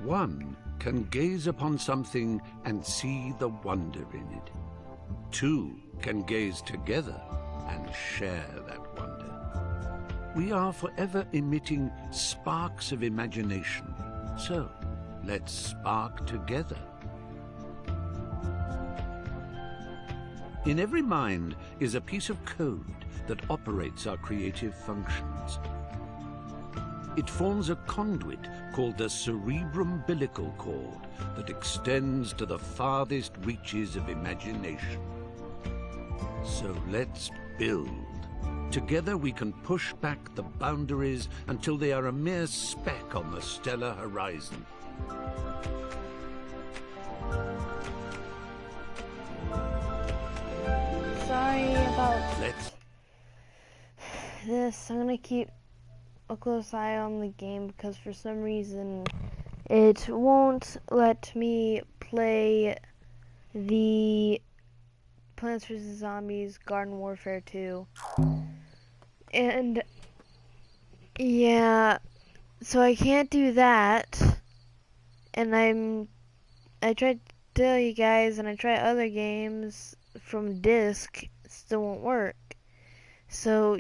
One can gaze upon something and see the wonder in it. Two can gaze together and share that wonder. We are forever emitting sparks of imagination, so let's spark together. In every mind is a piece of code that operates our creative functions. It forms a conduit called the cerebrum umbilical cord that extends to the farthest reaches of imagination. So let's build. Together we can push back the boundaries until they are a mere speck on the stellar horizon. Sorry about this. I'm gonna keep a close eye on the game because for some reason it won't let me play the Plants vs. Zombies Garden Warfare 2. And yeah, so I can't do that. And I tried to tell you guys, and I tried other games from disc, it still won't work. So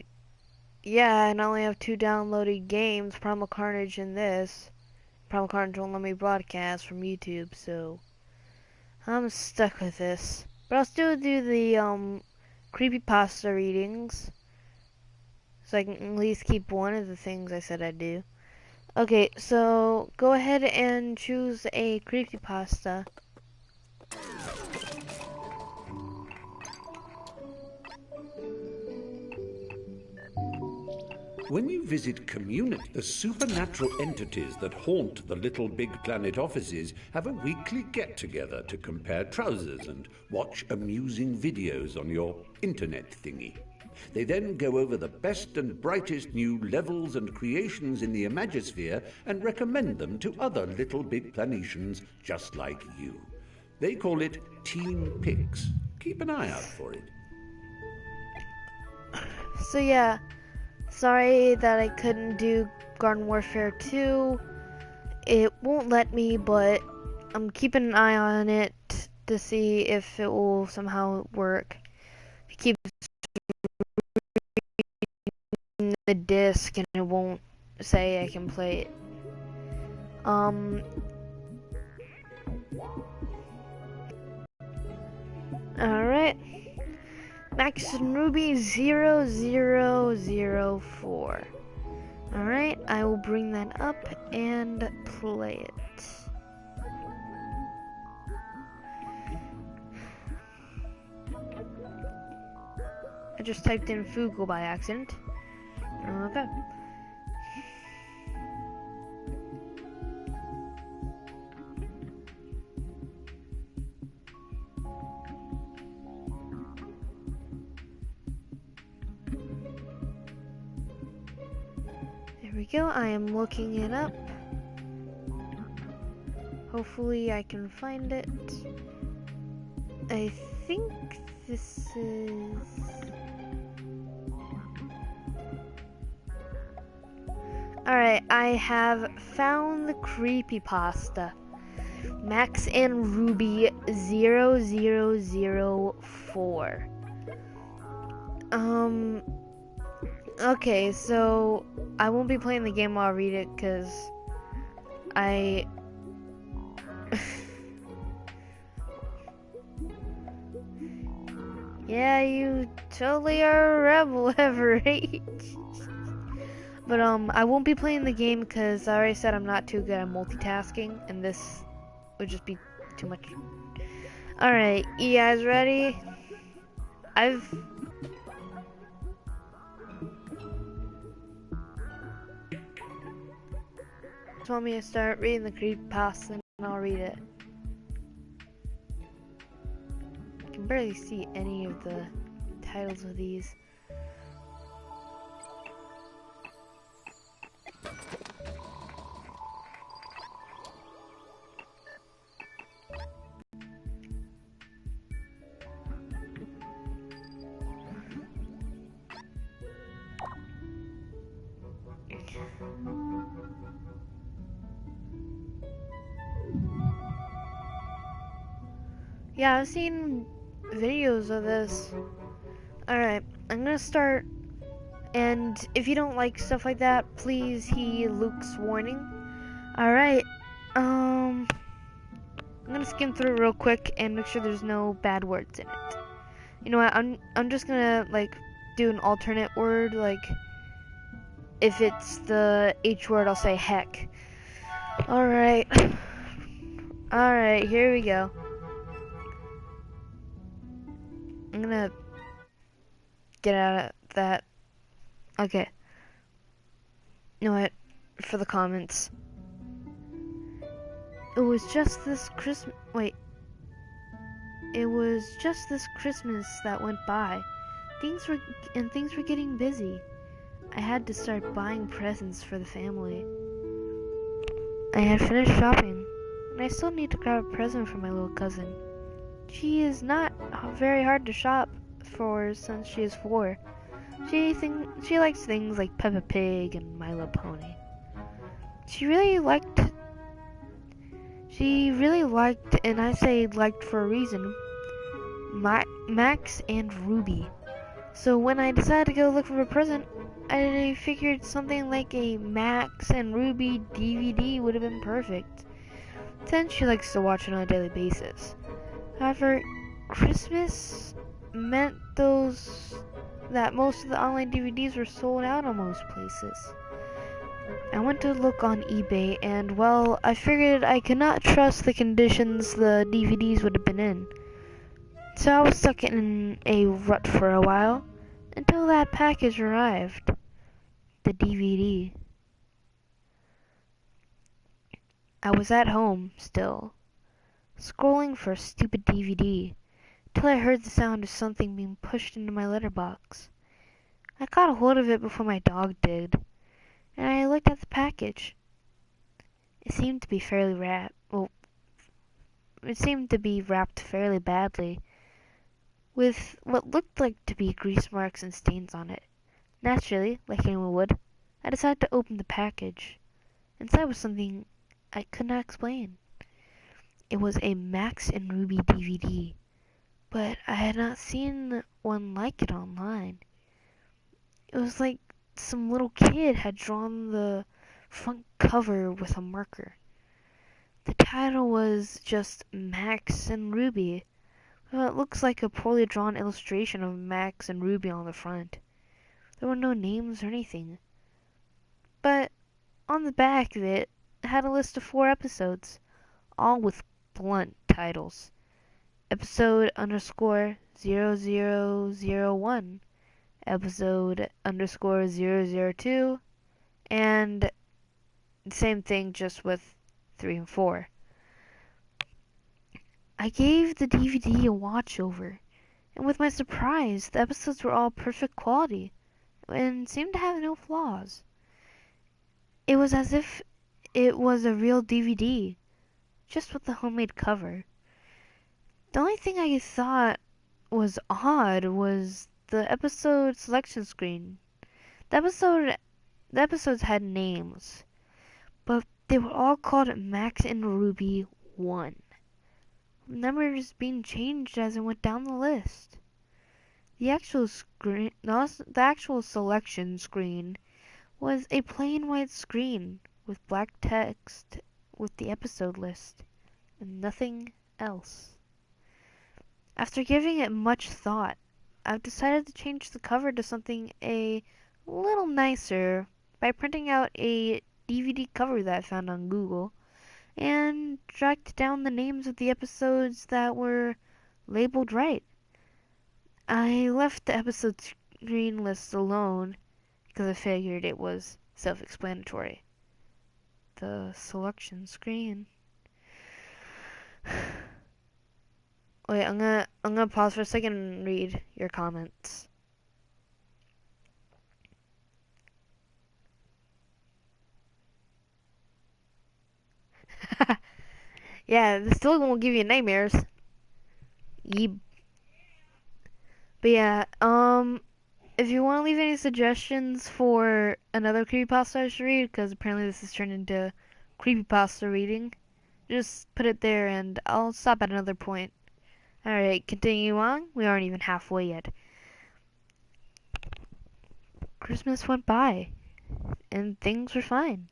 yeah, and I only have 2 downloaded games, Primal Carnage and this. Primal Carnage won't let me broadcast from YouTube, so I'm stuck with this. But I'll still do the creepypasta readings, so I can at least keep one of the things I said I'd do. Okay, so go ahead and choose a creepypasta. When you visit Community, the supernatural entities that haunt the Little Big Planet offices have a weekly get-together to compare trousers and watch amusing videos on your internet thingy. They then go over the best and brightest new levels and creations in the Imagisphere and recommend them to other Little Big Planetians just like you. They call it Team Picks. Keep an eye out for it. So yeah, sorry that I couldn't do Garden Warfare 2. It won't let me, but I'm keeping an eye on it to see if it will somehow work. It keeps the disc and it won't say I can play it. Alright. Max and Ruby 0004. Alright, I will bring that up and play it. I just typed in Fugle by accident. Okay. There we go, I am looking it up. Hopefully I can find it. I think this is... Alright, I have found the creepypasta. Max and Ruby 0004. Okay, so I won't be playing the game while I read it because yeah, you totally are a rebel, ever right? But I won't be playing the game because I already said I'm not too good at multitasking, and this would just be too much. Alright, you guys ready? Do you want me to start reading the creepypasta and I'll read it? I can barely see any of the titles of these. Yeah, I've seen videos of this. Alright, I'm gonna start, and if you don't like stuff like that, please heed Luke's warning. Alright, I'm gonna skim through it real quick and make sure there's no bad words in it. You know what, I'm just gonna, like, do an alternate word, like, if it's the H word, I'll say heck. Alright. Alright, here we go. I'm gonna get out of that. Okay. You know what? For the comments. It was just this Christmas. Wait. It was just this Christmas that went by. Things were getting busy. I had to start buying presents for the family. I had finished shopping, and I still need to grab a present for my little cousin. She is not very hard to shop for since she is 4. She likes things like Peppa Pig and My Little Pony. She really liked, and I say liked for a reason, Max and Ruby. So when I decided to go look for a present, I figured something like a Max and Ruby DVD would have been perfect, since she likes to watch it on a daily basis. However, Christmas meant that most of the online DVDs were sold out on most places. I went to look on eBay, and well, I figured I could not trust the conditions the DVDs would have been in. So I was stuck in a rut for a while, until that package arrived. The DVD. I was at home, still, scrolling for a stupid DVD, till I heard the sound of something being pushed into my letterbox. I caught a hold of it before my dog did, and I looked at the package. It seemed to be wrapped fairly badly, with what looked like to be grease marks and stains on it. Naturally, like anyone would, I decided to open the package. Inside was something I could not explain. It was a Max and Ruby DVD, but I had not seen one like it online. It was like some little kid had drawn the front cover with a marker. The title was just Max and Ruby. Well, it looks like a poorly drawn illustration of Max and Ruby on the front. There were no names or anything. But on the back of it had a list of 4 episodes, all with blunt titles. Episode underscore 0001, episode underscore 002, and same thing just with 3 and 4. I gave the DVD a watch over, and with my surprise, the episodes were all perfect quality and seemed to have no flaws. It was as if it was a real DVD, just with the homemade cover. The only thing I thought was odd was the episode selection screen. The episodes had names, but they were all called Max and Ruby 1. Numbers being changed as it went down the list. The actual selection screen was a plain white screen with black text with the episode list and nothing else. After giving it much thought, I've decided to change the cover to something a little nicer by printing out a DVD cover that I found on Google and tracked down the names of the episodes that were labeled right. I left the episode screen list alone because I figured it was self-explanatory. The selection screen. Wait, I'm gonna pause for a second and read your comments. Yeah, this still won't give you nightmares. But yeah, if you want to leave any suggestions for another creepypasta I should read, because apparently this has turned into creepypasta reading, just put it there and I'll stop at another point. Alright, continue on. We aren't even halfway yet. Christmas went by, and things were fine.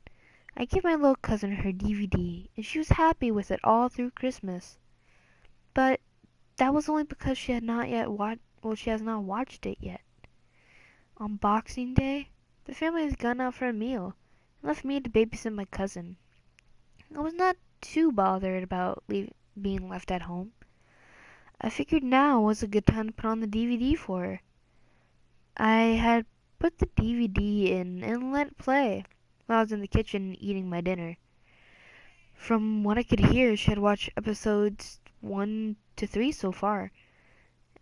I gave my little cousin her DVD, and she was happy with it all through Christmas. But that was only because she has not watched it yet. On Boxing Day, the family had gone out for a meal and left me to babysit my cousin. I was not too bothered about being left at home. I figured now was a good time to put on the DVD for her. I had put the DVD in and let it play while I was in the kitchen eating my dinner. From what I could hear, she had watched episodes 1 to 3 so far.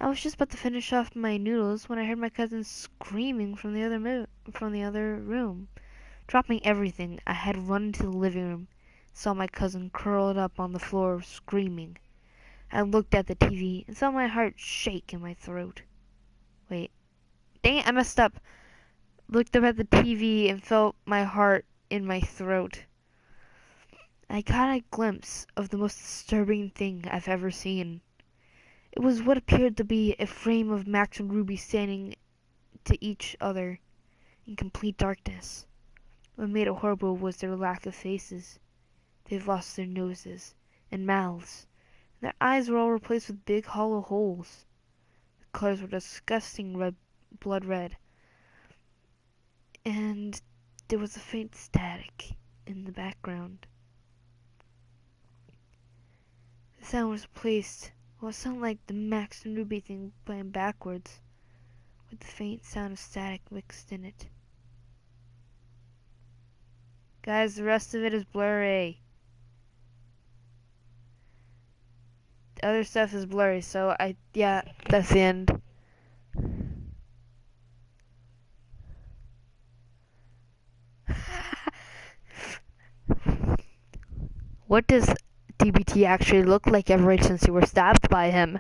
I was just about to finish off my noodles when I heard my cousin screaming from the other room. Dropping everything, I had run into the living room, saw my cousin curled up on the floor screaming. I looked at the TV and saw my heart shake in my throat. Wait, dang it, I messed up. Looked up at the TV and felt my heart in my throat. I caught a glimpse of the most disturbing thing I've ever seen. It was what appeared to be a frame of Max and Ruby standing to each other in complete darkness. What made it horrible was their lack of faces. They'd lost their noses and mouths, and their eyes were all replaced with big hollow holes. The colors were disgusting blood red, and there was a faint static in the background. The sound was replaced. Well, it sounded like the Max and Ruby thing playing backwards, with the faint sound of static mixed in it. Guys, the rest of it is blurry. The other stuff is blurry, so yeah, that's the end. What does DBT actually look like ever since you were stabbed by him?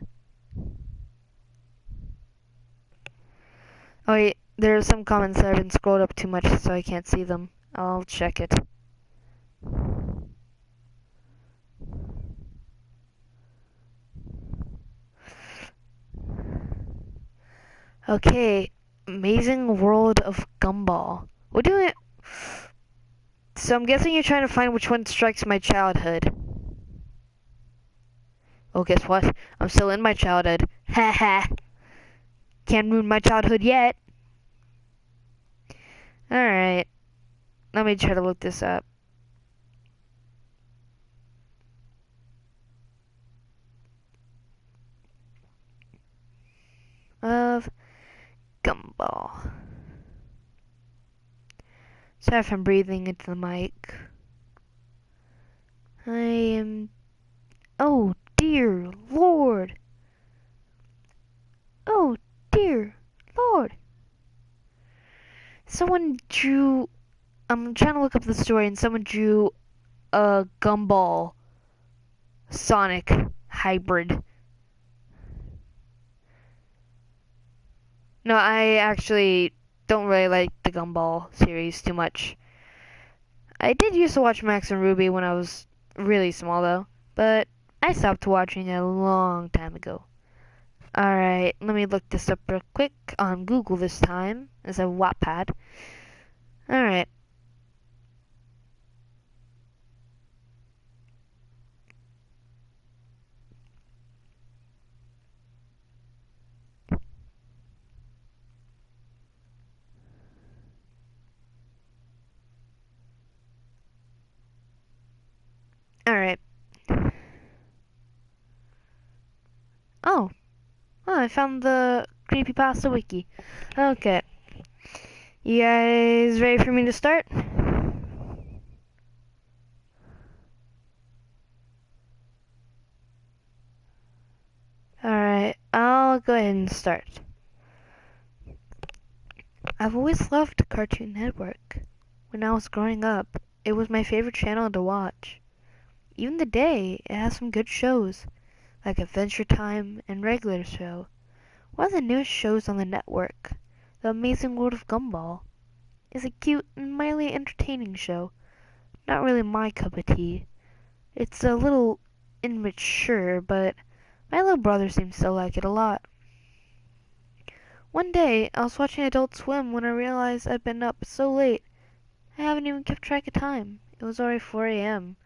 Oh wait, there are some comments that have been scrolled up too much so I can't see them. I'll check it. Okay, Amazing World of Gumball. We're doing it. So I'm guessing you're trying to find which one strikes my childhood. Oh, guess what? I'm still in my childhood. Haha. Can't ruin my childhood yet. Alright. Let me try to look this up. Of Gumball. Sorry if I'm breathing into the mic. I am... Oh, dear Lord. Oh, dear Lord. Someone drew... I'm trying to look up the story, and someone drew a Gumball Sonic hybrid. No, I actually don't really like the Gumball series too much. I did used to watch Max and Ruby when I was really small, though, but I stopped watching it a long time ago. Alright, let me look this up real quick on Google this time, as a Wattpad. Alright. Alright. Oh, I found the creepypasta wiki. Okay. You guys ready for me to start? Alright, I'll go ahead and start. I've always loved Cartoon Network. When I was growing up, it was my favorite channel to watch. Even today, it has some good shows, like Adventure Time and Regular Show. One of the newest shows on the network, The Amazing World of Gumball, is a cute and mildly entertaining show. Not really my cup of tea. It's a little immature, but My little brother seems to like it a lot. One day, I was watching Adult Swim when I realized I'd been up so late I haven't even kept track of time. It was already 4 a.m.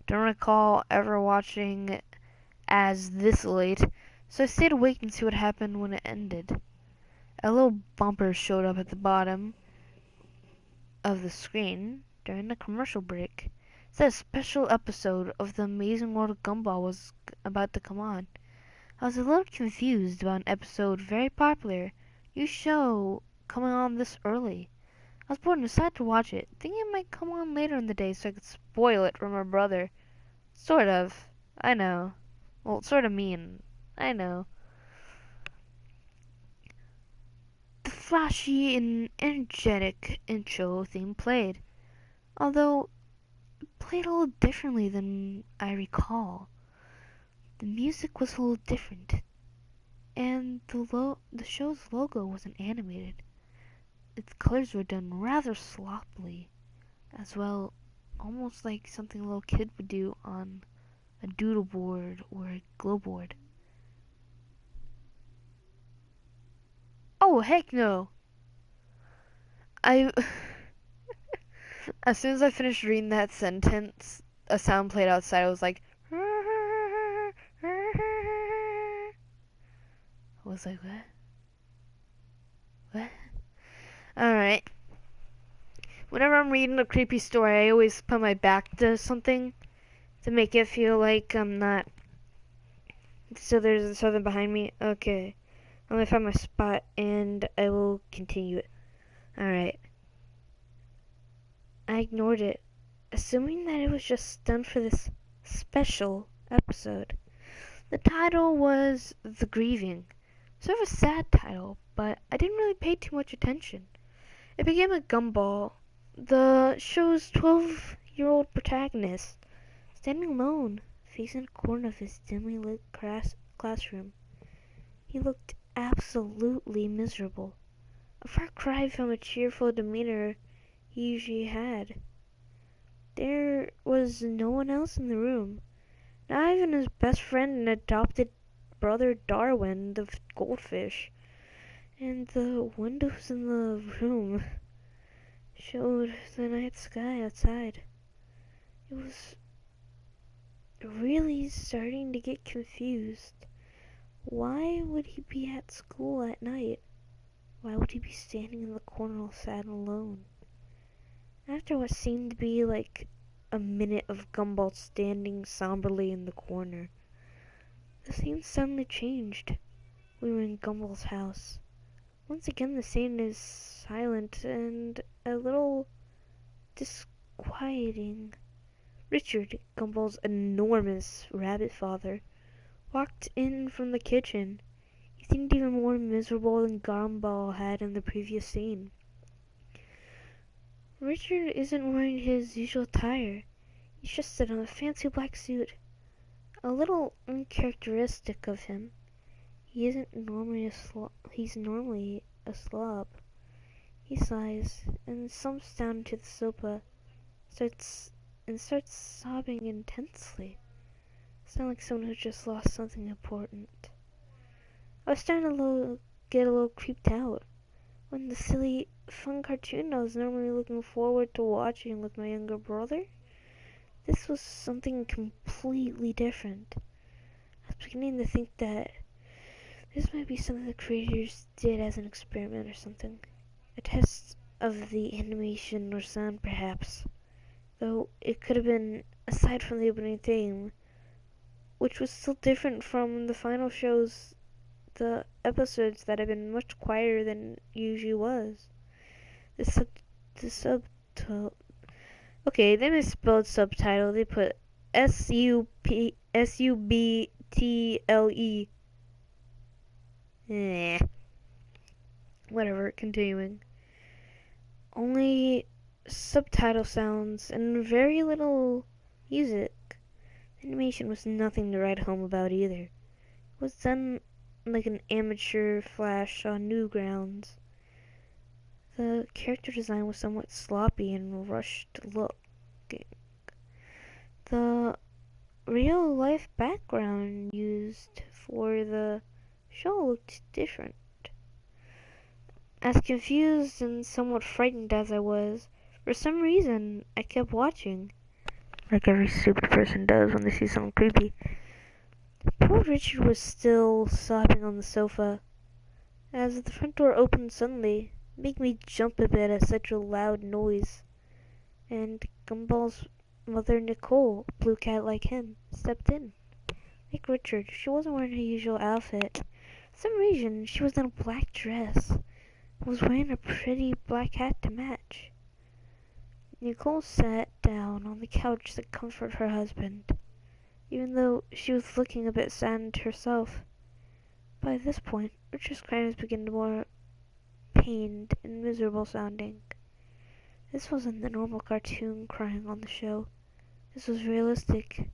Don't recall ever watching as this late, so I stayed awake to see what happened when it ended. A little bumper showed up at the bottom of the screen during the commercial break. It said a special episode of The Amazing World of Gumball was about to come on. I was a little confused about an episode very popular, new show coming on this early. I was bored and decided to watch it, thinking it might come on later in the day so I could spoil it for my brother. Sort of. I know. Well, sort of mean. I know. The flashy and energetic intro theme played, although it played a little differently than I recall. The music was a little different, and the show's logo wasn't animated. Its colors were done rather sloppily, as well, almost like something a little kid would do on a doodle board or a glow board. Oh, heck no! I. As soon as I finished reading that sentence, a sound played outside. I was like. I was like, what? What? Alright. Whenever I'm reading a creepy story, I always put my back to something to make it feel like I'm not. So there's something behind me. Okay. I'm gonna find my spot and I will continue it. Alright. I ignored it, assuming that it was just done for this special episode. The title was The Grieving. Sort of a sad title, but I didn't really pay too much attention. It became a gumball. The show's 12-year-old protagonist, standing alone, facing a corner of his dimly lit classroom. He looked absolutely miserable. A far cry from a cheerful demeanor he usually had. There was no one else in the room, not even his best friend and adopted brother Darwin, the goldfish. And the windows in the room showed the night sky outside. It was really starting to get confused. Why would he be at school at night? Why would he be standing in the corner all sad and alone? After what seemed to be like a minute of Gumball standing somberly in the corner, the scene suddenly changed. We were in Gumball's house. Once again the scene is silent and a little disquieting. Richard, Gumball's enormous rabbit father, walked in from the kitchen. He seemed even more miserable than Gumball had in the previous scene. Richard isn't wearing his usual attire. He's just in a fancy black suit. A little uncharacteristic of him. He's normally a slob. He sighs and slumps down into the sofa, starts sobbing intensely. Sound like someone who just lost something important. I was starting to get a little creeped out when the silly, fun cartoon I was normally looking forward to watching with my younger brother, this was something completely different. I was beginning to think that this might be something the creators did as an experiment or something. A test of the animation or sound, perhaps. Though it could have been, aside from the opening theme, which was still different from the final shows, the episodes that have been much quieter than usually was. The subtitle. Okay, they misspelled subtitle. They put SUBTLE. Eh. Whatever, continuing. Only subtitle sounds and very little music. The animation was nothing to write home about either. It was done like an amateur flash on Newgrounds. The character design was somewhat sloppy and rushed looking. The real life background used for the show looked different. As confused and somewhat frightened as I was, for some reason I kept watching, like every stupid person does when they see something creepy. Poor Richard was still sobbing on the sofa, as the front door opened suddenly, making me jump a bit at such a loud noise, and Gumball's mother, Nicole, a blue cat like him, stepped in. Like Richard, she wasn't wearing her usual outfit. For some reason, she was in a black dress and was wearing a pretty black hat to match. Nicole sat down on the couch to comfort her husband, even though she was looking a bit saddened herself. By this point, Richard's crying was beginning to be more pained and miserable sounding. This wasn't the normal cartoon crying on the show. This was realistic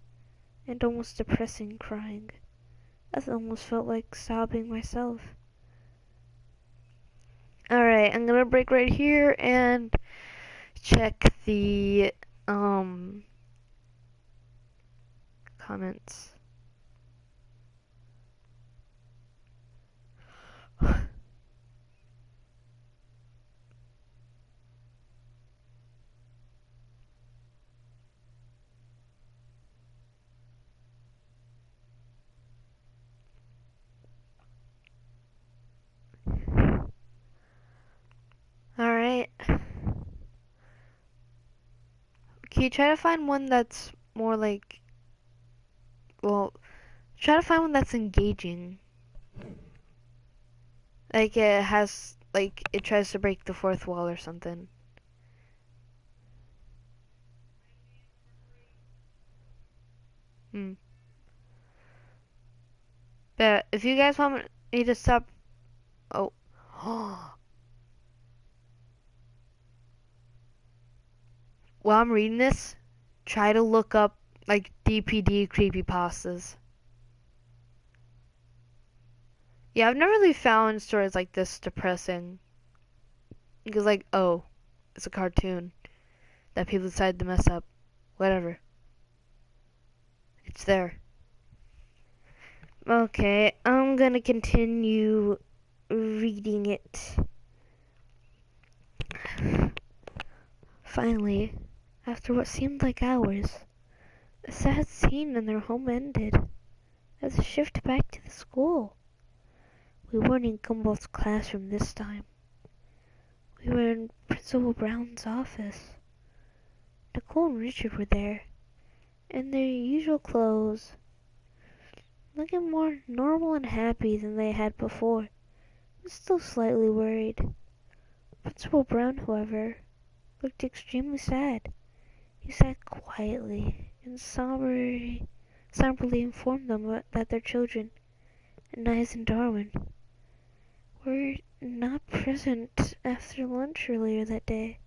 and almost depressing crying. I almost felt like sobbing myself. Alright, I'm gonna break right here and check the comments. Alright. Can you try to find one that's more like, well, try to find one that's engaging. Like it has, like it tries to break the fourth wall or something. But if you guys want me to stop, oh, while I'm reading this, try to look up like DPD creepypastas. Yeah, I've never really found stories like this depressing. Because like, oh, it's a cartoon that people decided to mess up. Whatever. It's there. Okay, I'm gonna continue reading it. Finally, after what seemed like hours, the sad scene in their home ended as a shift back to the school. We weren't in Gumball's classroom this time. We were in Principal Brown's office. Nicole and Richard were there, in their usual clothes, looking more normal and happy than they had before, but still slightly worried. Principal Brown, however, looked extremely sad. He sat quietly and somberly informed them that their children, Anais and Darwin, were not present after lunch earlier that day.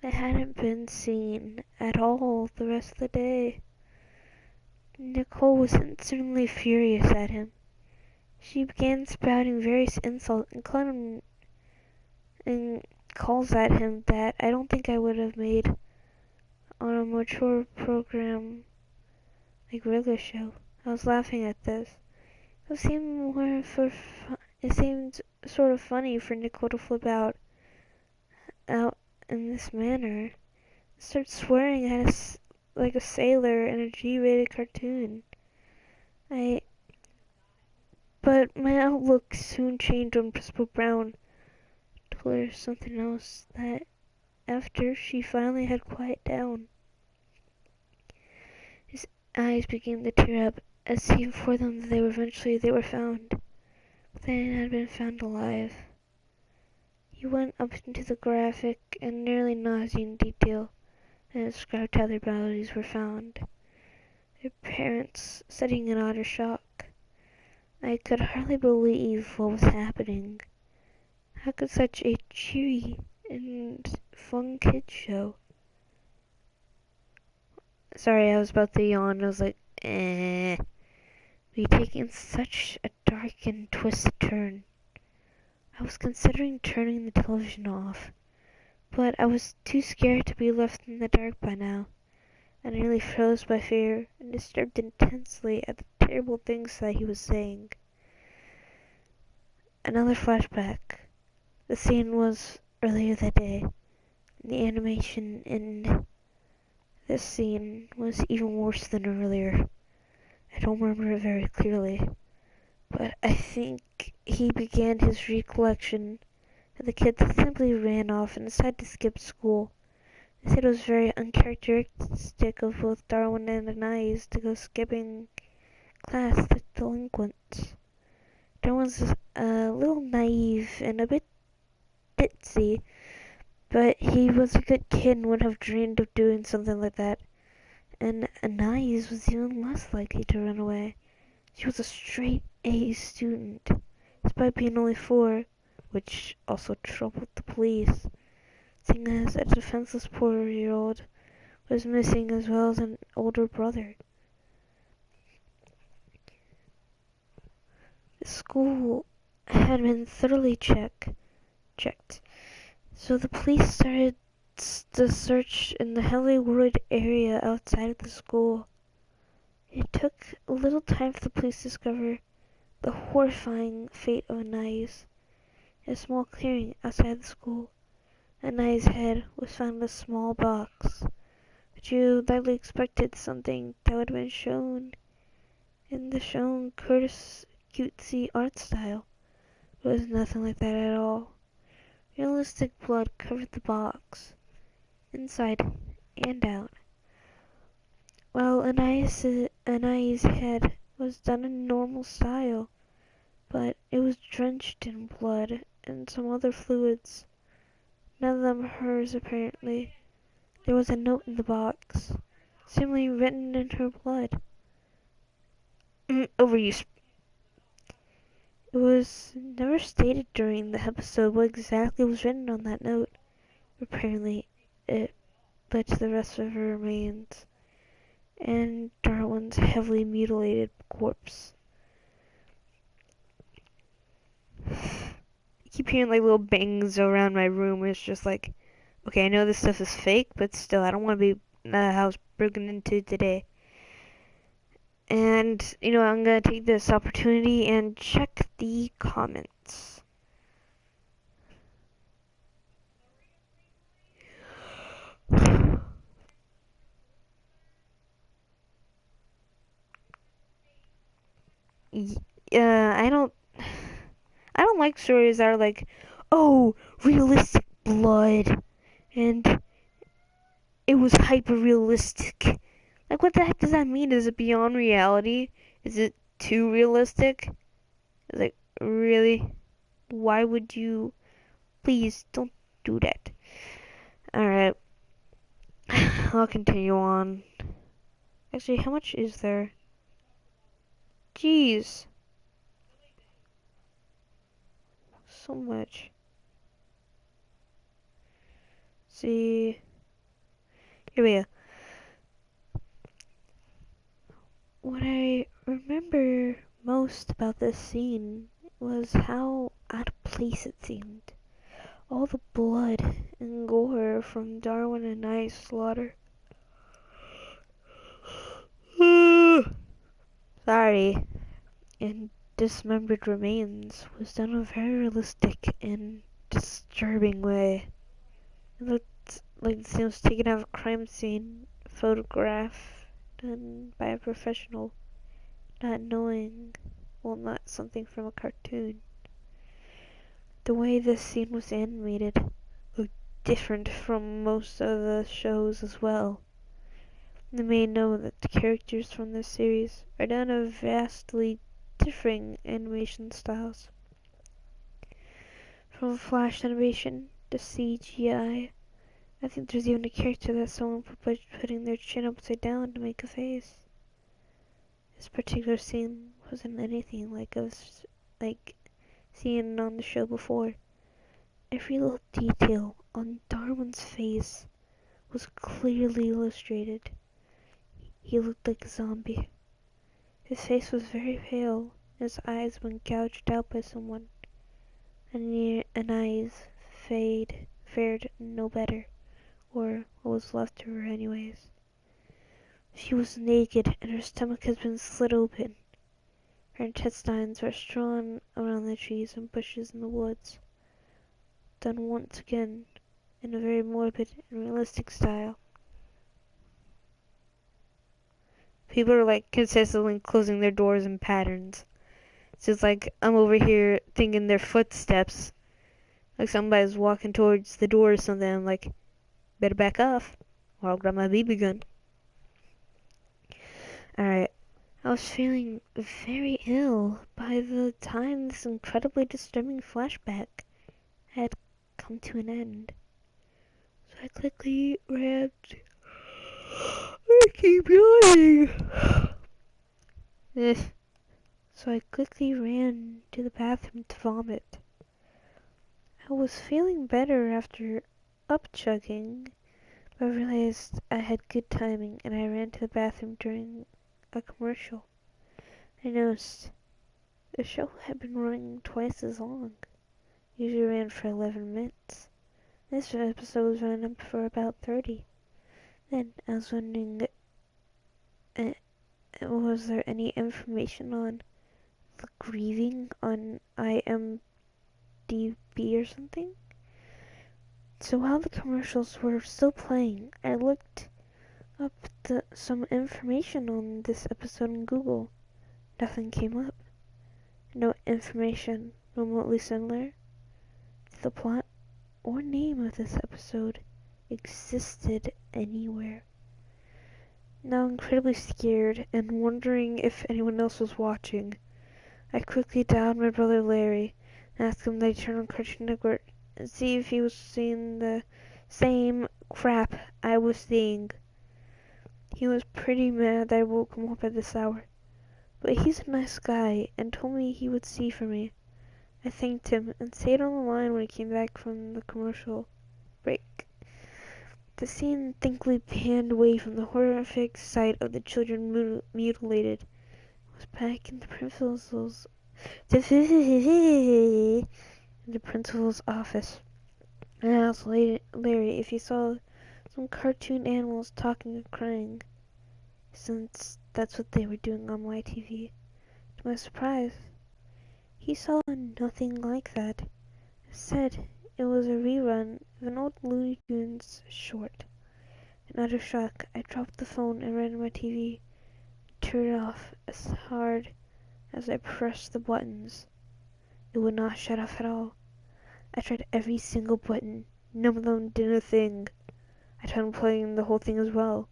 They hadn't been seen at all the rest of the day. Nicole was instantly furious at him. She began spouting various insults and calls at him that I don't think I would have made on a mature program like regular show. I was laughing at this. It seemed sort of funny for Nicole to flip out in this manner, start swearing at us like a sailor in a G-rated cartoon. But my outlook soon changed when Principal Brown told her something else that after she finally had quieted down. His eyes began to tear up as he informed them that they were found, but they had been found alive. He went up into the graphic and nearly nauseating detail and described how their bodies were found, their parents sitting in utter shock. I could hardly believe what was happening. How could such a cheery and fun kids show? Sorry, I was about to yawn. I was like, be taking such a dark and twisted turn. I was considering turning the television off, but I was too scared to be left in the dark by now. I nearly froze by fear and disturbed intensely at the terrible things that he was saying. Another flashback. The scene was earlier that day. The animation in this scene was even worse than earlier. I don't remember it very clearly, but I think he began his recollection and the kid simply ran off and decided to skip school. They said it was very uncharacteristic of both Darwin and Anais to go skipping class to delinquents. Darwin's a little naive and a bit ditzy, but he was a good kid and would have dreamed of doing something like that. And Anais was even less likely to run away. She was a straight A student, despite being only 4, which also troubled the police, seeing as a defenseless 4-year-old was missing as well as an older brother. The school had been thoroughly checked, so the police started the search in the heavily wooded area outside of the school. It took a little time for the police to discover the horrifying fate of Anais. In a small clearing outside the school, Anais' head was found in a small box, but you likely expected something that would have been shown in the shown Curtis cutesy art style. It was nothing like that at all. Realistic blood covered the box, inside and out, while Anais' head was done in normal style, but it was drenched in blood and some other fluids. None of them hers, apparently. There was a note in the box, seemingly written in her blood. Overuse. It was never stated during the episode what exactly was written on that note. Apparently, it led to the rest of her remains and Darwin's heavily mutilated corpse. I keep hearing like little bangs around my room. It's just like, okay, I know this stuff is fake, but still, I don't want to be in the house broken into today. And, I'm going to take this opportunity and check the comments. I don't like stories that are like, oh, realistic blood, and it was hyper realistic. Like, what the heck does that mean? Is it beyond reality? Is it too realistic? Like, really? Why would you? Please don't do that. Alright. I'll continue on. Actually, how much is there? Jeez. So much. See. Here we go. What I remember most about this scene was how out of place it seemed. All the blood and gore from Darwin and I's slaughter. Sorry. And dismembered remains was done in a very realistic and disturbing way. It looked like the scene was taken out of a crime scene photograph done by a professional, not something from a cartoon. The way this scene was animated looked different from most of the shows as well. You may know that the characters from this series are done in vastly differing animation styles. From flash animation to CGI, I think there's even a character that someone put by putting their chin upside down to make a face. This particular scene wasn't anything like seen on the show before. Every little detail on Darwin's face was clearly illustrated. He looked like a zombie. His face was very pale, and his eyes had been gouged out by someone. And eyes fared no better, or what was left of her anyways. She was naked, and her stomach had been slit open. Her intestines were strewn around the trees and bushes in the woods, done once again in a very morbid and realistic style. People are like consistently closing their doors in patterns. It's just like I'm over here thinking their footsteps. Like somebody's walking towards the door or something. I'm like, better back off or I'll grab my BB gun. Alright. I was feeling very ill by the time this incredibly disturbing flashback had come to an end. So I quickly ran. I keep yawning. So I quickly ran to the bathroom to vomit. I was feeling better after upchugging, but I realized I had good timing and I ran to the bathroom during a commercial. I noticed the show had been running twice as long. Usually ran for 11 minutes. This episode was running up for about 30. Then I was wondering, was there any information on the grieving on IMDb or something? So while the commercials were still playing, I looked up some information on this episode on Google. Nothing came up. No information remotely similar to the plot or name of this episode existed anywhere. Now incredibly scared and wondering if anyone else was watching, I quickly dialed my brother Larry and asked him to turn on Cartoon Network and see if he was seeing the same crap I was seeing. He was pretty mad that I woke him up at this hour, but he's a nice guy and told me he would see for me. I thanked him and stayed on the line when he came back from the commercial break. The scene thankfully panned away from the horrific sight of the children mutilated. I was back in the principal's office. I asked Larry if he saw some cartoon animals talking and crying, since that's what they were doing on my TV. To my surprise, he saw nothing like that. Instead, it was a rerun of an old Looney Tunes short. In utter shock, I dropped the phone and ran to my TV and turned it off as hard as I pressed the buttons. It would not shut off at all. I tried every single button. None of them did a thing. I tried playing the whole thing as well.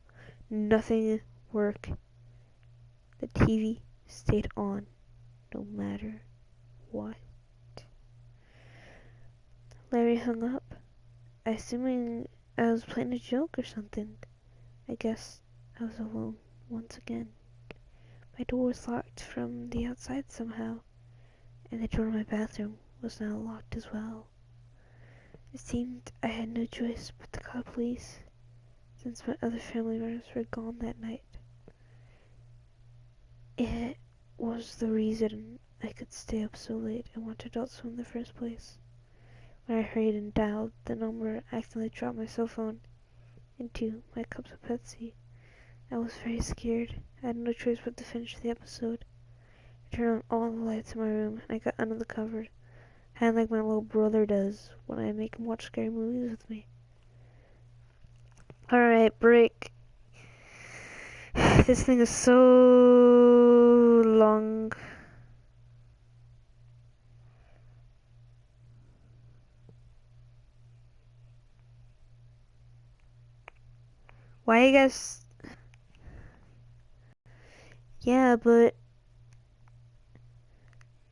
Nothing worked. The TV stayed on, no matter what. Larry hung up, assuming I was playing a joke or something. I guess I was alone once again. My door was locked from the outside somehow, and the door to my bathroom was now locked as well. It seemed I had no choice but to call police, since my other family members were gone that night. It was the reason I could stay up so late and watch Adult Swim in the first place. When I hurried and dialed the number, I accidentally dropped my cell phone into my cups of Pepsi. I was very scared. I had no choice but to finish the episode. I turned on all the lights in my room and I got under the covers, kind of like my little brother does when I make him watch scary movies with me. Alright, break. This thing is so long. Why you guys... Yeah, but...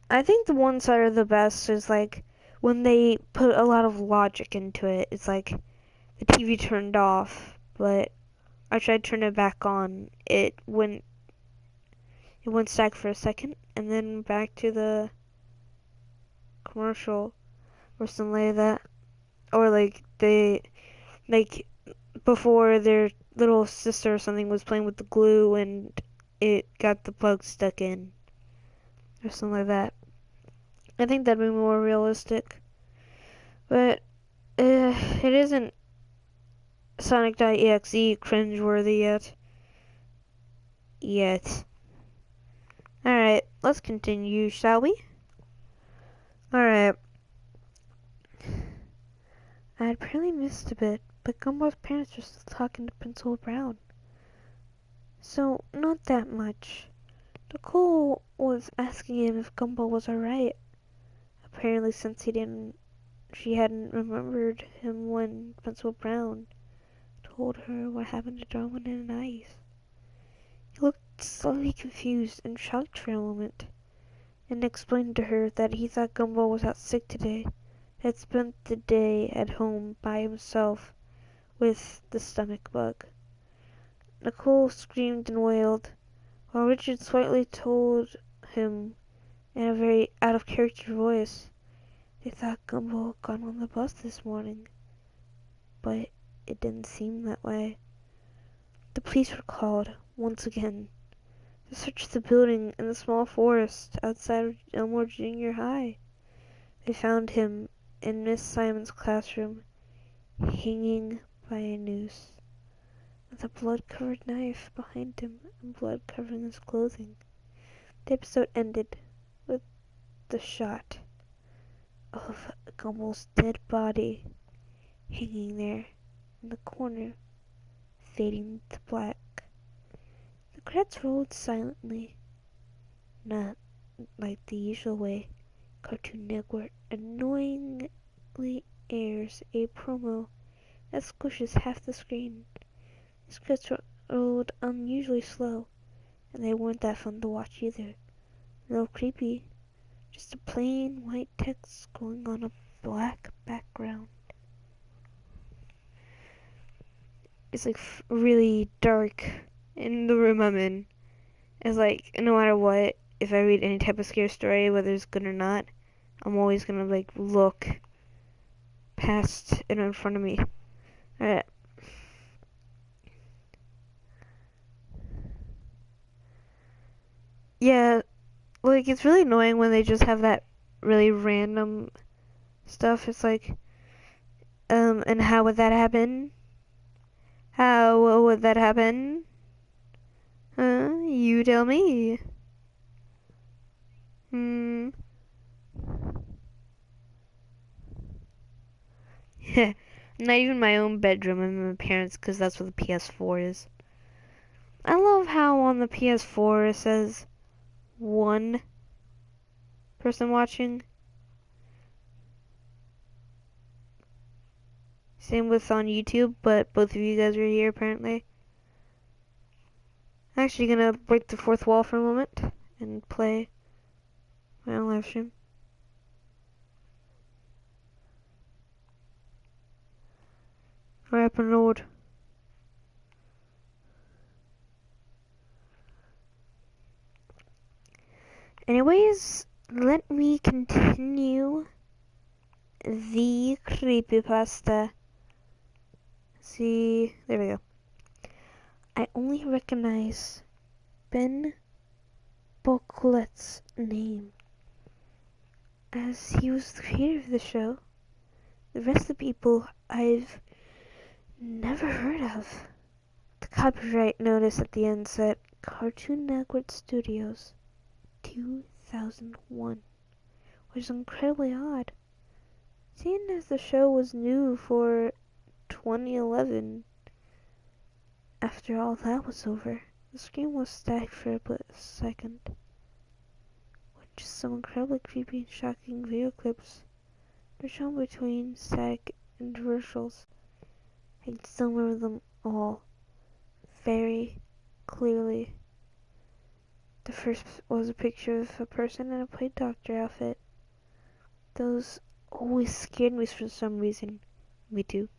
I think the ones that are the best is like when they put a lot of logic into it. It's like the TV turned off, but I tried to turn it back on. It went stack for a second, and then back to the commercial or something like that. Or like they, like before their little sister or something was playing with the glue and it got the plug stuck in. Or something like that. I think that'd be more realistic. But it isn't Sonic.exe cringeworthy yet. Alright, let's continue, shall we? Alright. I had apparently missed a bit, but Gumball's parents were still talking to Principal Brown. So, not that much. Nicole was asking him if Gumball was alright. Apparently, since she hadn't remembered him when Principal Brown told her what happened to Darwin and Ice. He looked slightly confused and shocked for a moment, and explained to her that he thought Gumball was out sick today, had spent the day at home by himself with the stomach bug. Nicole screamed and wailed, while Richard slightly told him in a very out-of-character voice they thought Gumball had gone on the bus this morning, but it didn't seem that way. The police were called, once again, to search the building in the small forest outside of Elmore Junior High. They found him in Miss Simon's classroom, hanging by a noose, with a blood-covered knife behind him and blood covering his clothing. The episode ended with the shot of Gumball's dead body hanging there in the corner, fading to black. The credits rolled silently, not like the usual way Cartoon Network annoyingly airs a promo that squishes half the screen. These credits rolled unusually slow, and they weren't that fun to watch either. A little creepy, just a plain white text going on a black background. It's like really dark in the room I'm in. It's like, no matter what, if I read any type of scary story, whether it's good or not, I'm always gonna like look past it in front of me. Alright. Yeah, like it's really annoying when they just have that really random stuff. It's like, and how would that happen? How would that happen? Huh? You tell me. Hmm. Not even my own bedroom. I'm in my parents' because that's what the PS4 is. I love how on the PS4 it says one person watching. Same with on YouTube, but both of you guys are here apparently. I'm actually gonna break the fourth wall for a moment and play my own live stream. Hurry up and load. Anyways, let me continue the creepypasta. See, there we go. I only recognize Ben Booklet's name, as he was the creator of the show. The rest of the people I've never heard of. The copyright notice at the end said Cartoon Network Studios 2001, which is incredibly odd, seeing as the show was new for 2011. After all that was over, the screen was static for a second, with just some incredibly creepy and shocking video clips were shown between static intervals. I can still remember them all very clearly. The first was a picture of a person in a play doctor outfit. Those always scared me for some reason. Me too.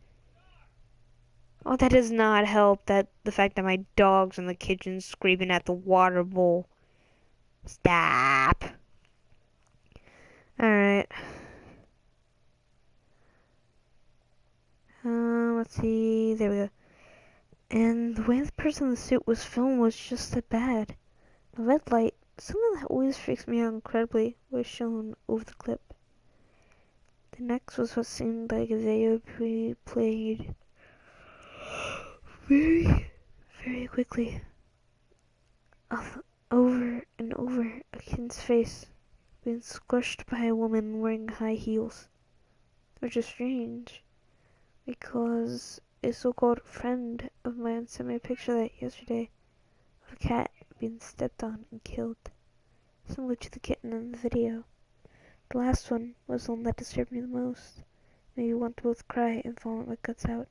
Oh, that does not help that the fact that my dog's in the kitchen screaming at the water bowl. Stop. Alright. Let's see. There we go. And the way the person in the suit was filmed was just that bad. The red light, something that always freaks me out incredibly, was shown over the clip. The next was what seemed like a video played very, very quickly. over and over a kid's face being squished by a woman wearing high heels, which is strange because a so-called friend of mine sent me a picture of that yesterday of a cat being stepped on and killed, similar to the kitten in the video. The last one was the one that disturbed me the most, made me want to both cry and vomit my guts out.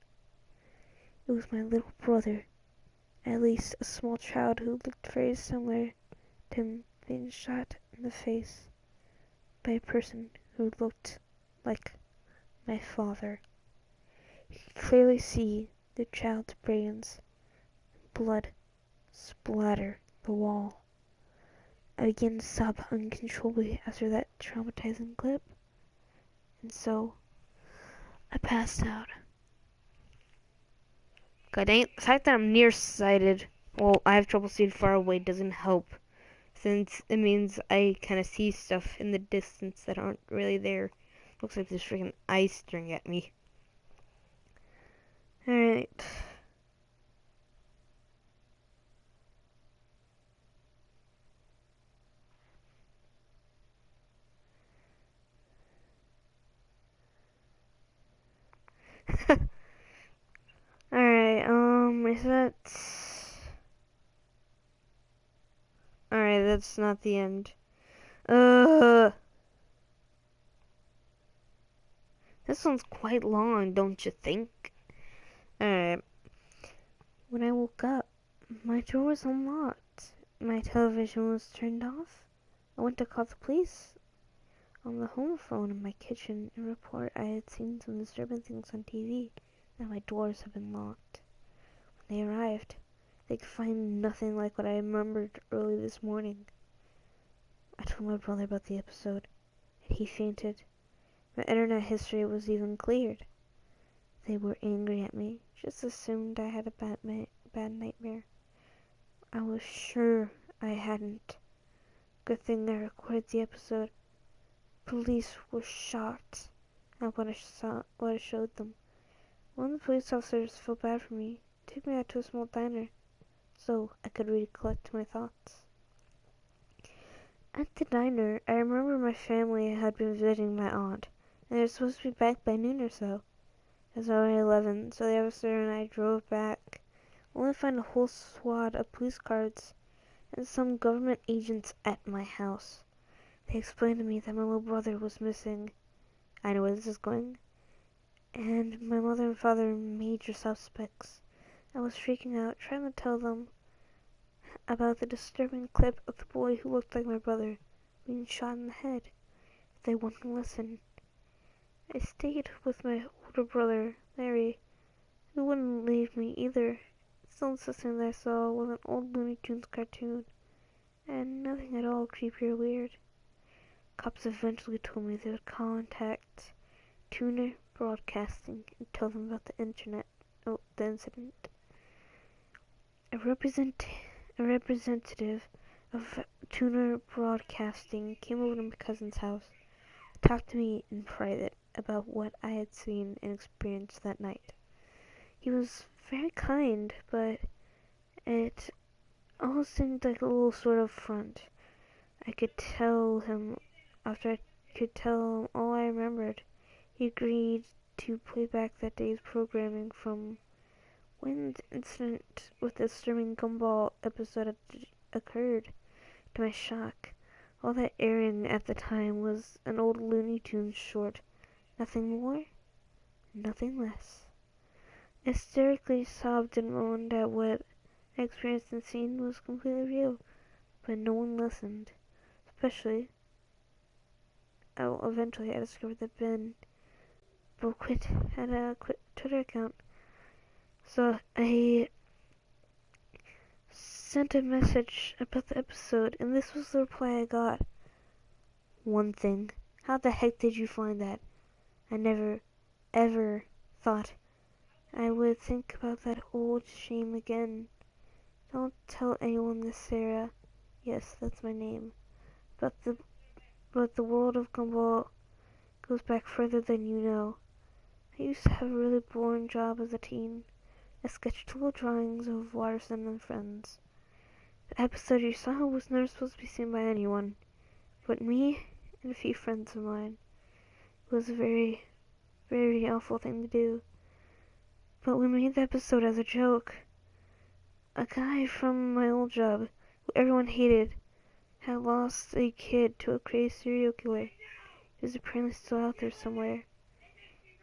It was my little brother, at least a small child who looked very similar to him, being shot in the face by a person who looked like my father. You could clearly see the child's brains and blood splatter the wall. I began to sob uncontrollably after that traumatizing clip, and so I passed out. God dang it, the fact that I'm nearsighted, well, I have trouble seeing far away doesn't help, since it means I kind of see stuff in the distance that aren't really there. Looks like there's freaking ice staring at me. Alright. Alright, is that... Alright, that's not the end. This one's quite long, don't you think? Alright. When I woke up, my door was unlocked. My television was turned off. I went to call the police on the home phone in my kitchen and report I had seen some disturbing things on TV, and my doors had been locked. When they arrived, they could find nothing like what I remembered early this morning. I told my brother about the episode, and he fainted. My internet history was even cleared. They were angry at me, just assumed I had a bad nightmare. I was sure I hadn't. Good thing I recorded the episode. Police were shocked at what I showed them. One of the police officers felt bad for me, took me out to a small diner, so I could recollect my thoughts. At the diner, I remember my family had been visiting my aunt, and they were supposed to be back by noon or so. It was already 11, so the officer and I drove back, only to find a whole squad of police cars and some government agents at my house. They explained to me that my little brother was missing. I know where this is going. And my mother and father major suspects. I was freaking out, trying to tell them about the disturbing clip of the boy who looked like my brother being shot in the head. They wouldn't listen. I stayed with my older brother, Larry, who wouldn't leave me either. The only thing that I saw was an old Looney Tunes cartoon, and nothing at all creepy or weird. Cops eventually told me they would contact Tuner Broadcasting and tell them about the incident. A representative of Tuner Broadcasting came over to my cousin's house and talked to me in private about what I had seen and experienced that night. He was very kind, but it all seemed like a little sort of front. I could tell him after I could tell him all I remembered. He agreed to play back that day's programming from when the incident with the disturbing gumball episode had occurred. To my shock, all that airing at the time was an old Looney Tunes short. Nothing more, nothing less. I hysterically sobbed and moaned at what I experienced and seen was completely real, but no one listened. Eventually I discovered that Ben Boquit had a Twitter account. So I sent a message about the episode, and this was the reply I got. One thing. How the heck did you find that? I never, ever thought I would think about that old shame again. Don't tell anyone this, Sarah. Yes, that's my name. But the world of Gumball goes back further than you know. I used to have a really boring job as a teen. I sketched little drawings of Watterson and friends. The episode you saw was never supposed to be seen by anyone but me and a few friends of mine. It was a very, very awful thing to do. But we made the episode as a joke. A guy from my old job, who everyone hated, had lost a kid to a crazy serial killer. He was apparently still out there somewhere.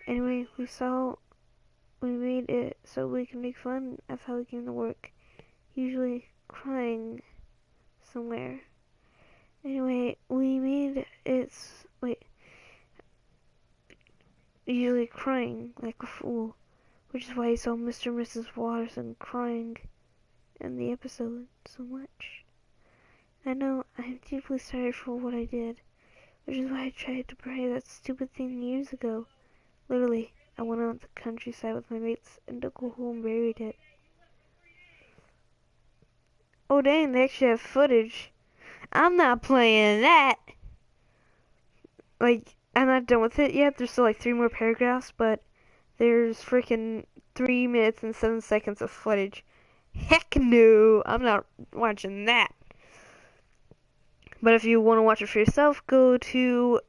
Anyway, we made it so we can make fun of how he came to work, usually crying somewhere. Anyway, we made it, usually crying like a fool, which is why you saw Mr. and Mrs. Watterson crying in the episode so much. I know, I'm deeply sorry for what I did, which is why I tried to bury that stupid thing years ago. Literally, I went out the countryside with my mates and dug a hole and buried it. Oh dang, they actually have footage. I'm not playing that! Like, I'm not done with it yet. There's still like 3 more paragraphs, but there's freaking 3 minutes and 7 seconds of footage. Heck no! I'm not watching that. But if you want to watch it for yourself, go to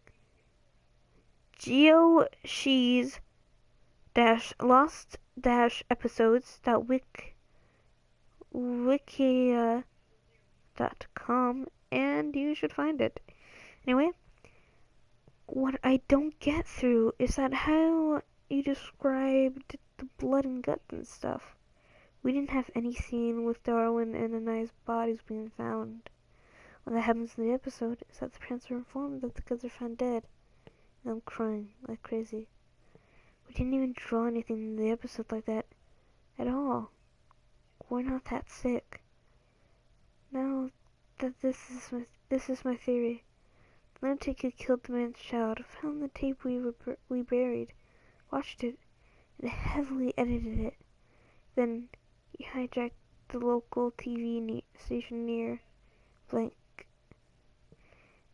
geoshes-lost-episodes.wikia.com and you should find it. Anyway, what I don't get through is that how you described the blood and guts and stuff. We didn't have any scene with Darwin and Anai's bodies being found. What that happens in the episode is that the parents are informed that the kids are found dead. And I'm crying like crazy. We didn't even draw anything in the episode like that at all. We're not that sick. Now that this is my theory. The lunatic who killed the man's child found the tape we buried, watched it, and heavily edited it. Then he hijacked the local TV station near blank.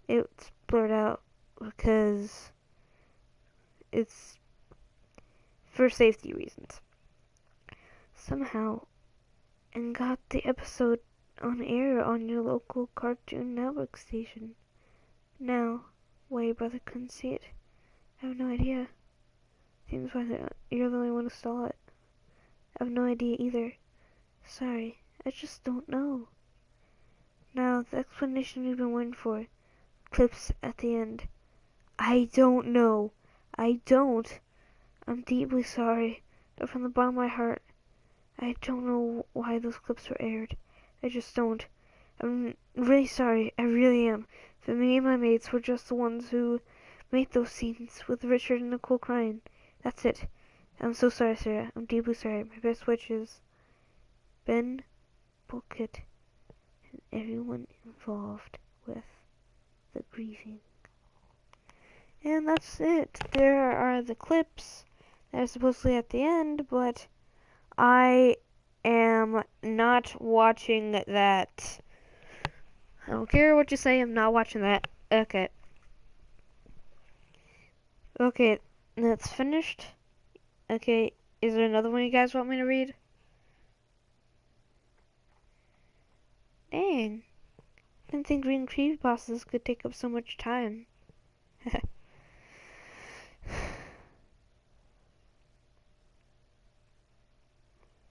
It's blurred out because it's for safety reasons. Somehow, and got the episode on air on your local Cartoon Network station. Now, why your brother couldn't see it, I have no idea. Seems why you're the only one who saw it. I have no idea either. Sorry, I just don't know. Now, the explanation we've been waiting for. Clips at the end. I don't know. I don't. I'm deeply sorry, but from the bottom of my heart, I don't know why those clips were aired. I just don't. I'm really sorry. I really am. But me and my mates were just the ones who made those scenes with Richard and Nicole crying. That's it. I'm so sorry, Sarah. I'm deeply sorry. My best wishes. Ben, Bucket, and everyone involved with the grieving. And that's it. There are the clips that are supposedly at the end, but I am not watching that. I don't care what you say, I'm not watching that. Okay. Okay, that's finished. Okay, is there another one you guys want me to read? Dang. I didn't think reading creepypastas could take up so much time.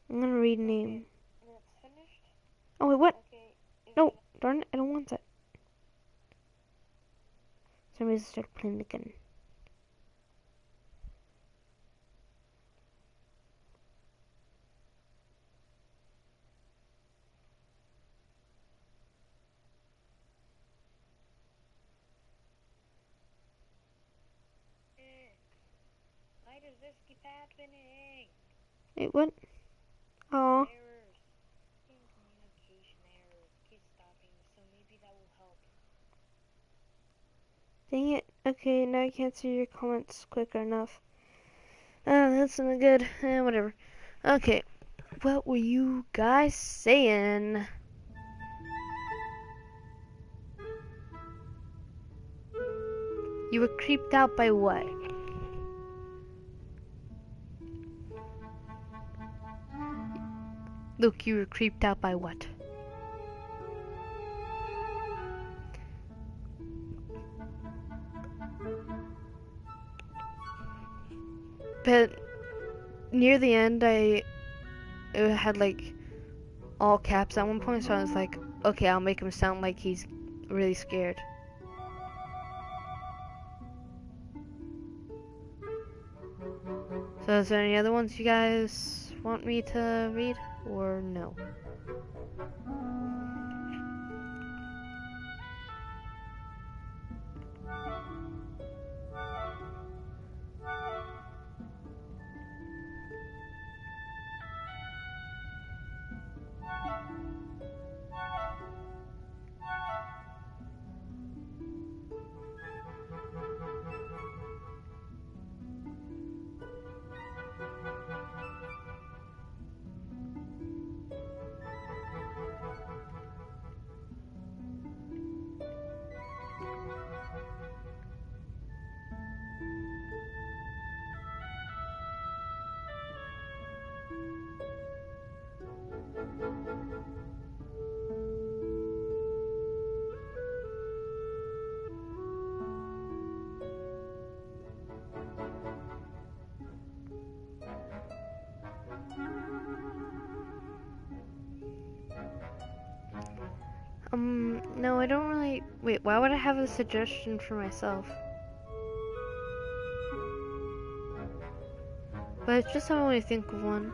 I'm gonna read name. Oh wait, what? No, darn it, I don't want that. Somebody's started playing again. Why does this keep happening? Wait, what? Oh. Errors. Communication errors. Keep stopping, so maybe that will help. Dang it. Okay, now I can't see your comments quick enough. That's not good. Whatever. Okay. What were you guys saying? You were creeped out by what? Luke, you were creeped out by what? But near the end, it had like all caps at one point, so I was like, okay, I'll make him sound like he's really scared. So is there any other ones you guys want me to read, or no? No, I don't really. Wait, why would I have a suggestion for myself? But it's just I only think of one.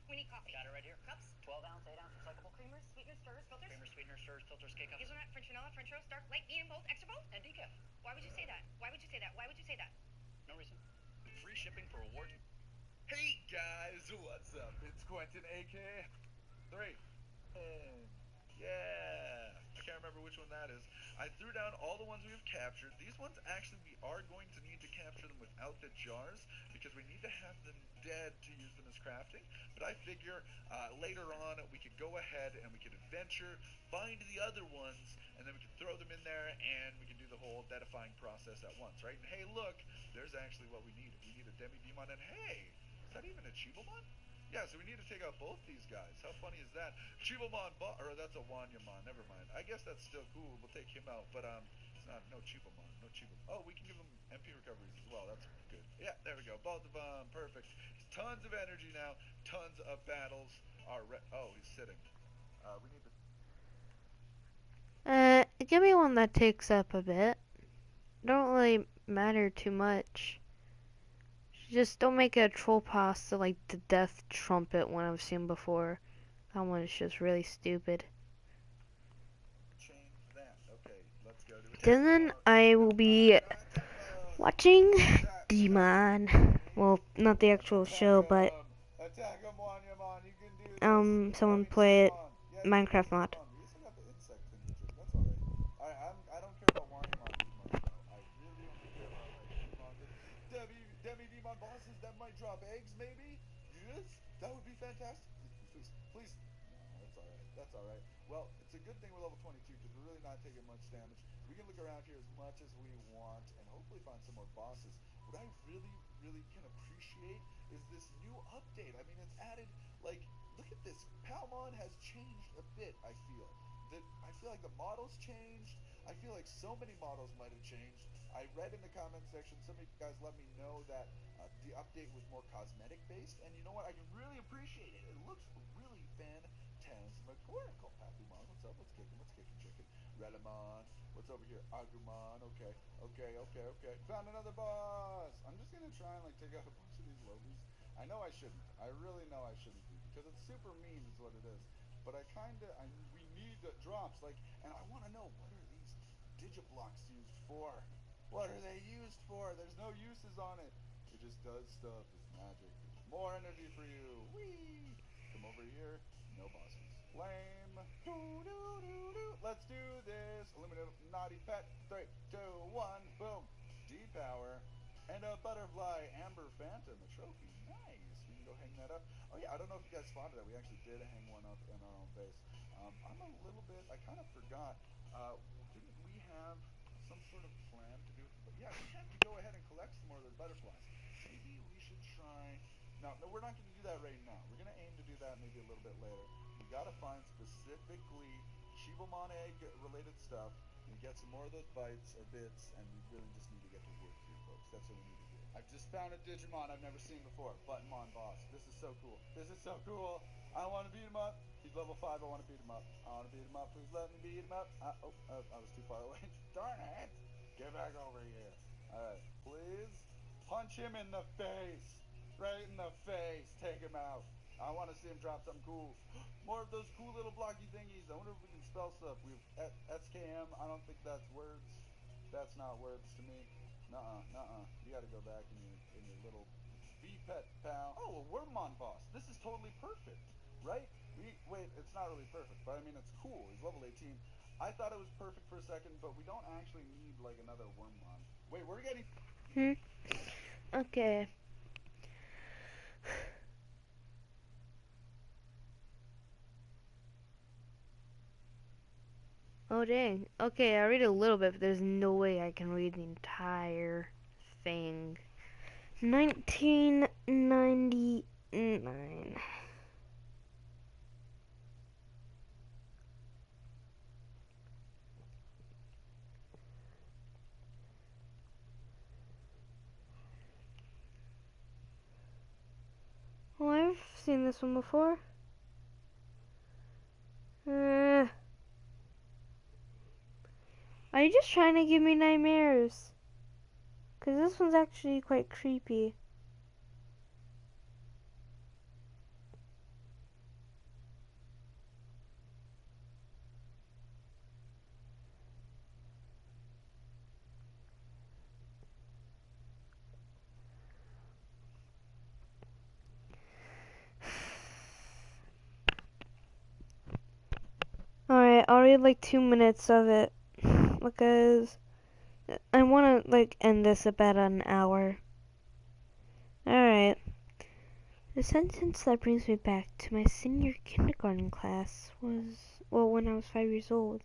We need coffee. Got it right here. Cups? 12 ounce, 8 ounce recyclable. Creamers, sweeteners, stirrers, filters? Creamer, sweetener, stirs, filters, K-cups. Hazelnut, French vanilla, French roast, dark, light, medium, bold, extra bold? And decaf. Why would you say that? Why would you say that? Why would you say that? No reason. Free shipping for award. Hey guys, what's up? It's Quentin, aka 3. And yeah, I can't remember which one that is. I threw down all the ones we've captured. These ones actually we are going to need to capture them without the jars because we need to have them dead to use them as crafting. But I figure later on we could go ahead and we could adventure, find the other ones, and then we can throw them in there and we can do the whole deadifying process at once, right? And hey, look, there's actually what we need. We need a Demidemon, and hey, is that even a Chibomon? Yeah, so we need to take out both these guys. How funny is that? Chibomon, or that's a Wanyamon. Never mind. I guess that's still cool. We'll take him out, but it's not. No Chibomon. No Chibomon. Oh, we can give them MP recoveries as well. That's good. Yeah, there we go. Both of them. Perfect. Tons of energy now. Tons of battles. Oh, he's sitting. We need to. Give me one that takes up a bit. Don't really matter too much. Just don't make it a troll pasta like the death trumpet one I've seen before. That one is just really stupid. Change that. Okay, let's go to it. Then I will be watching Demon. Well, not the actual show, but Attack him, Wanyamon. You can do this. someone I mean, play it Chibomon. Yeah, Minecraft mod. Chibomon. We still got the insect thingamajig. That's alright. I don't care about Wanyamon too much though. I really only care about like Chibomon. Demon bosses that might drop eggs maybe. Yes, that would be fantastic. Please. No, that's alright. That's alright. Well, it's a good thing we're level 22 because we're really not taking much damage. We can look around here as much as we want and hopefully find some more bosses. What I really can appreciate is this new update. I mean, it's added, like, look at this. Palmon has changed a bit, I feel. I feel like the models changed. I feel like so many models might have changed. I read in the comment section, some of you guys let me know that the update was more cosmetic based, and you know what? I can really appreciate it. It looks really phantasmagorical. Papumon, what's up? What's kicking, chicken? Redamon, what's over here? Agumon, okay. Found another boss! I'm just gonna try and like take out a bunch of these lobies. I know I shouldn't. I really know I shouldn't be because it's super mean is what it is. But we need the drops, like, and I wanna know what are these digiblocks used for? What are they used for? There's no uses on it. It just does stuff. It's magic. More energy for you. Whee! Come over here. No bosses. Lame. Let's do this. Illuminati pet. 3, 2, 1. Boom. D-power. And a butterfly. Amber Phantom. A trophy. Nice. We can go hang that up. Oh yeah, I don't know if you guys spotted that. We actually did hang one up in our own base. I'm a little bit. I kind of forgot. Didn't we have some sort of plan to do? Yeah, we have to go ahead and collect some more of those butterflies. Maybe we should try. No, we're not going to do that right now. We're going to aim to do that maybe a little bit later. We got to find specifically Shibamon egg related stuff and get some more of those bites or bits, and we really just need to get to work here, folks. That's what we need to do. I've just found a Digimon I've never seen before. Buttonmon boss. This is so cool. This is so cool. I want to beat him up. He's level 5. I want to beat him up. I want to beat him up. Please let me beat him up. I was too far away. Darn it. Get back over here. Alright. Please punch him in the face. Right in the face. Take him out. I want to see him drop something cool. More of those cool little blocky thingies. I wonder if we can spell stuff. We've SKM. I don't think that's words. That's not words to me. Nuh-uh. You got to go back in your little V-pet pal. Oh, a Wormmon boss. This is totally perfect, right? Wait, it's not really perfect, but I mean it's cool. He's level 18. I thought it was perfect for a second, but we don't actually need like another Wormmon. Wait, we're getting. Okay. Oh dang. Okay, I read a little bit, but there's no way I can read the entire thing. 1999. Oh, I've seen this one before. Are you just trying to give me nightmares? Because this one's actually quite creepy. Alright, I'll read like 2 minutes of it. Because I want to like end this about an hour. Alright. The sentence that brings me back to my senior kindergarten class was, well, when I was 5 years old,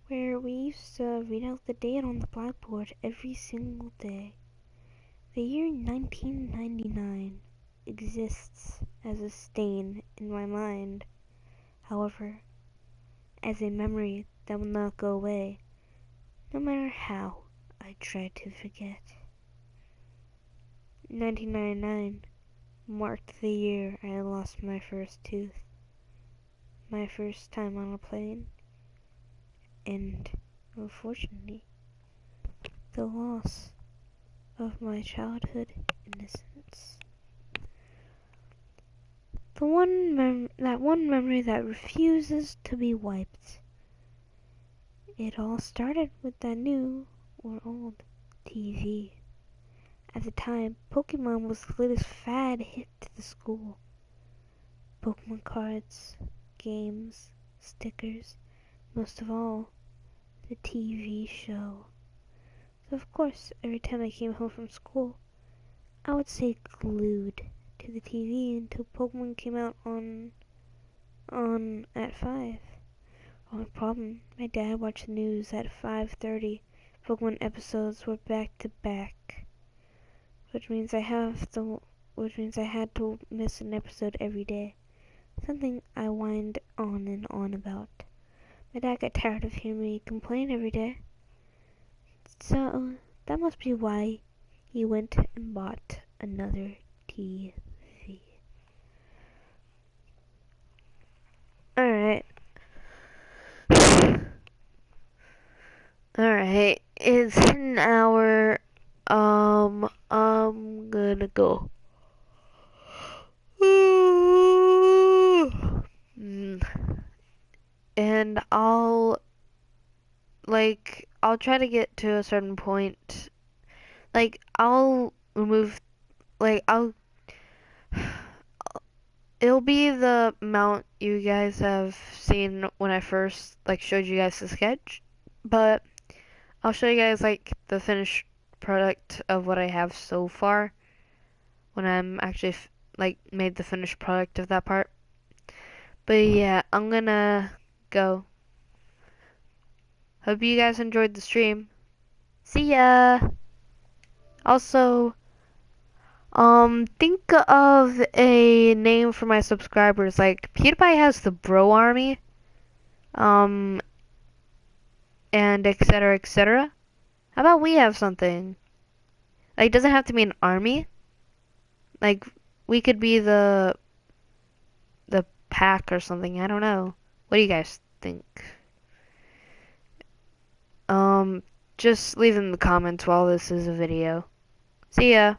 where we used to read out the date on the blackboard every single day. The year 1999 exists as a stain in my mind, however, as a memory that will not go away, no matter how I try to forget. 1999 marked the year I lost my first tooth, my first time on a plane, and, unfortunately, the loss of my childhood innocence. That one memory that refuses to be wiped. It all started with that new, or old, TV. At the time, Pokemon was the latest fad hit to the school. Pokemon cards, games, stickers, most of all, the TV show. So of course, every time I came home from school, I would stay glued to the TV until Pokemon came out on at 5. Only problem, my dad watched the news at 5:30. Pokemon episodes were back to back, which means I had to miss an episode every day. Something I whined on and on about. My dad got tired of hearing me complain every day. So that must be why he went and bought another TV. Alright. Alright, it's an hour. I'm gonna go. And I'll try to get to a certain point. Like, I'll remove, it'll be the amount you guys have seen when I first, showed you guys the sketch. But I'll show you guys, the finished product of what I have so far when I'm actually like made the finished product of that part. But yeah, I'm gonna go. Hope you guys enjoyed the stream. See ya. Also, think of a name for my subscribers. Like PewDiePie has the Bro Army, um, and etc. etc. How about we have something? Like, it doesn't have to be an army. Like, we could be the pack or something. I don't know. What do you guys think? Um, just leave in the comments while this is a video. See ya.